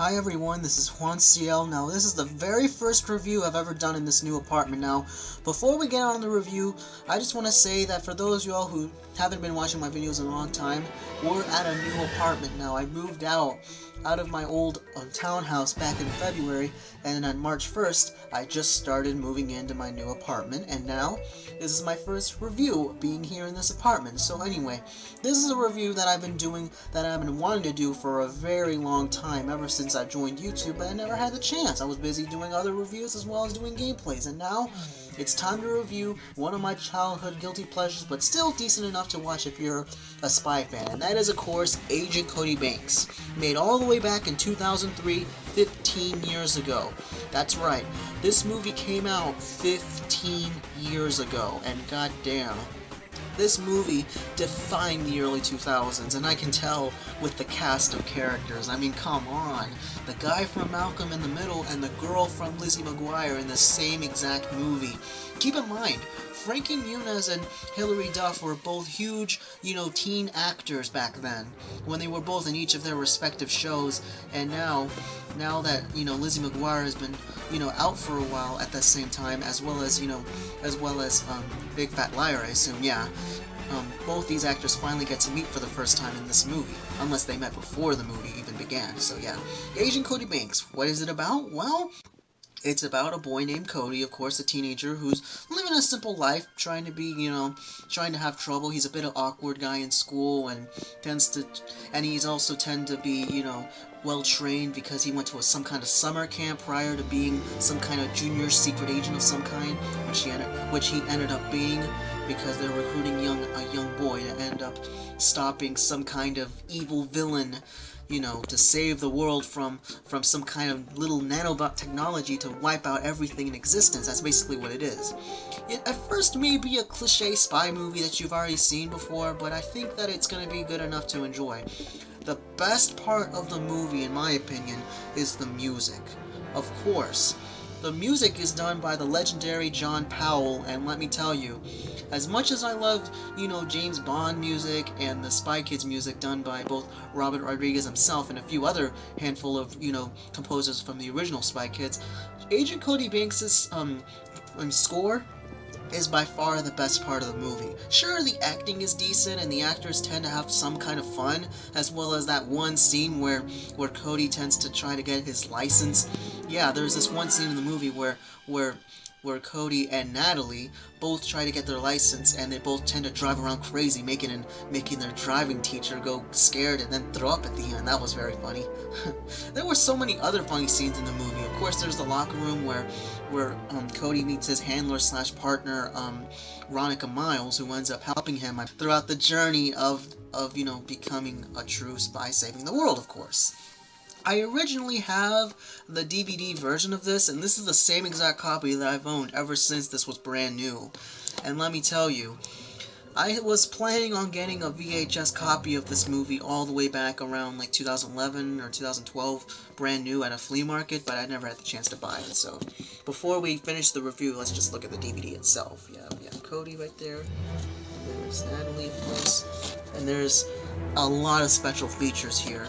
Hi everyone, this is Juan CL. Now this is the very first review I've ever done in this new apartment. Now, before we get on the review, I just want to say that for those of y'all who haven't been watching my videos in a long time, we're at a new apartment now. I moved out of my old townhouse back in February, and then on March 1st, I just started moving into my new apartment, and now this is my first review being here in this apartment. So anyway, this is a review that I've been doing, that I've been wanting to do for a very long time, ever since I joined YouTube, but I never had the chance. I was busy doing other reviews as well as doing gameplays, and now it's time to review one of my childhood guilty pleasures, but still decent enough to watch if you're a spy fan, and that is, of course, Agent Cody Banks. Made all the way back in 2003, 15 years ago. That's right, this movie came out 15 years ago, and goddamn, this movie defined the early 2000s, and I can tell with the cast of characters. I mean, come on. The guy from Malcolm in the Middle and the girl from Lizzie McGuire in the same exact movie. Keep in mind, Frankie Muniz and Hilary Duff were both huge, teen actors back then, when they were both in each of their respective shows, and now that, Lizzie McGuire has been, out for a while at the same time, as well as Big Fat Liar, I assume, yeah. Both these actors finally get to meet for the first time in this movie, unless they met before the movie even began, so yeah. Agent Cody Banks, what is it about? Well, it's about a boy named Cody, of course, a teenager who's living a simple life, trying to be, trying to have trouble. He's a bit of an awkward guy in school, and he's also tend to be, well trained because he went to some kind of summer camp prior to being some kind of junior secret agent of some kind, which he ended up being, because they're recruiting a young boy to end up stopping some kind of evil villain, to save the world from some kind of little nanobot technology to wipe out everything in existence. That's basically what it is. It at first may be a cliche spy movie that you've already seen before, but I think that it's going to be good enough to enjoy. The best part of the movie, in my opinion, is the music. Of course. The music is done by the legendary John Powell, and let me tell you, as much as I loved, James Bond music and the Spy Kids music done by both Robert Rodriguez himself and a few other handful of, composers from the original Spy Kids, Agent Cody Banks' score is by far the best part of the movie. Sure, the acting is decent and the actors tend to have some kind of fun, as well as that one scene where Cody tends to try to get his license. Yeah, there's this one scene in the movie where Cody and Natalie both try to get their license, and they both tend to drive around crazy, making their driving teacher go scared and then throw up at the end. That was very funny. There were so many other funny scenes in the movie. Of course, there's the locker room where Cody meets his handler / partner, Ronica Miles, who ends up helping him throughout the journey of becoming a true spy, saving the world, of course. I originally have the DVD version of this, and this is the same exact copy that I've owned ever since this was brand new. And let me tell you, I was planning on getting a VHS copy of this movie all the way back around like 2011 or 2012, brand new at a flea market, but I never had the chance to buy it. So before we finish the review, let's just look at the DVD itself. Yeah, we have Cody right there. There's Natalie, of course. And there's a lot of special features here.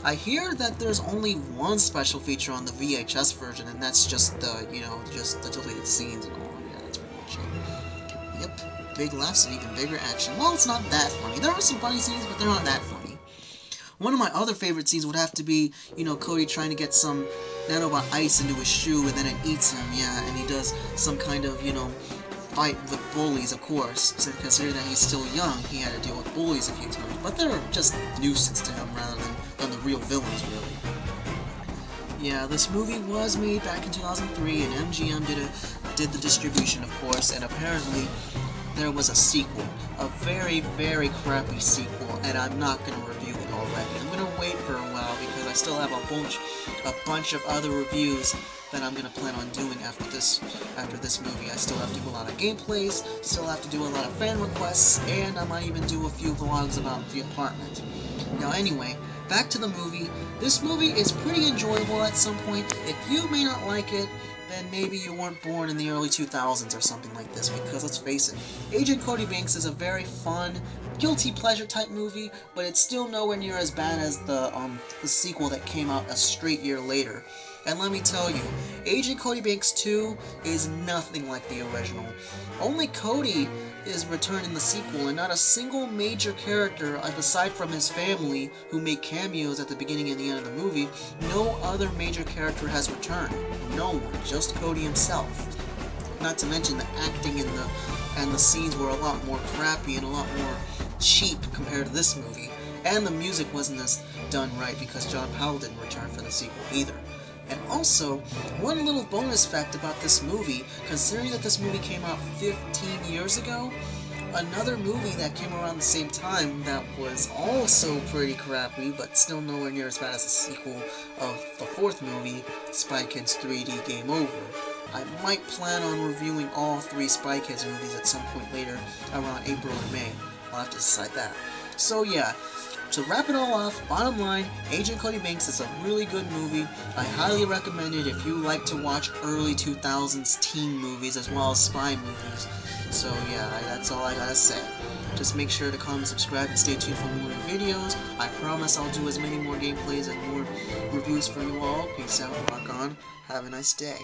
I hear that there's only one special feature on the VHS version, and that's just the, just the deleted scenes and all. Yeah, that's pretty much it. Yep, big laughs and even bigger action. Well, it's not that funny. There are some funny scenes, but they're not that funny. One of my other favorite scenes would have to be, Cody trying to get some nanobot ice into his shoe, and then it eats him, yeah, and he does some kind of, fight with bullies, of course. So considering that he's still young, he had to deal with bullies a few times, but they're just nuisance to him rather than the real villains, really. Yeah, this movie was made back in 2003, and MGM did the distribution, of course, and apparently there was a sequel, a very, very crappy sequel, and I'm not going to review it already. I'm going to wait for a while because I still have a bunch of other reviews that I'm going to plan on doing after this movie. I still have to do a lot of gameplays, still have to do a lot of fan requests, and I might even do a few vlogs about the apartment. Now anyway, back to the movie. This movie is pretty enjoyable at some point. If you may not like it, then maybe you weren't born in the early 2000s or something like this, because let's face it, Agent Cody Banks is a very fun, guilty pleasure type movie, but it's still nowhere near as bad as the sequel that came out a straight year later. And let me tell you, Agent Cody Banks 2 is nothing like the original. Only Cody is returned in the sequel, and not a single major character, aside from his family, who make cameos at the beginning and the end of the movie, no other major character has returned. No one, just Cody himself. Not to mention the acting and the scenes were a lot more crappy and a lot more cheap compared to this movie. And the music wasn't as done right because John Powell didn't return for the sequel either. And also, one little bonus fact about this movie, considering that this movie came out 15 years ago, another movie that came around the same time that was also pretty crappy, but still nowhere near as bad as the sequel of the fourth movie, Spy Kids 3D Game Over. I might plan on reviewing all 3 Spy Kids movies at some point later, around April or May. I'll have to decide that. So yeah, to wrap it all off, bottom line, Agent Cody Banks is a really good movie. I highly recommend it if you like to watch early 2000s teen movies as well as spy movies. So yeah, that's all I gotta say. Just make sure to comment, subscribe, and stay tuned for more videos. I promise I'll do as many more gameplays and more reviews for you all. Peace out, rock on, have a nice day.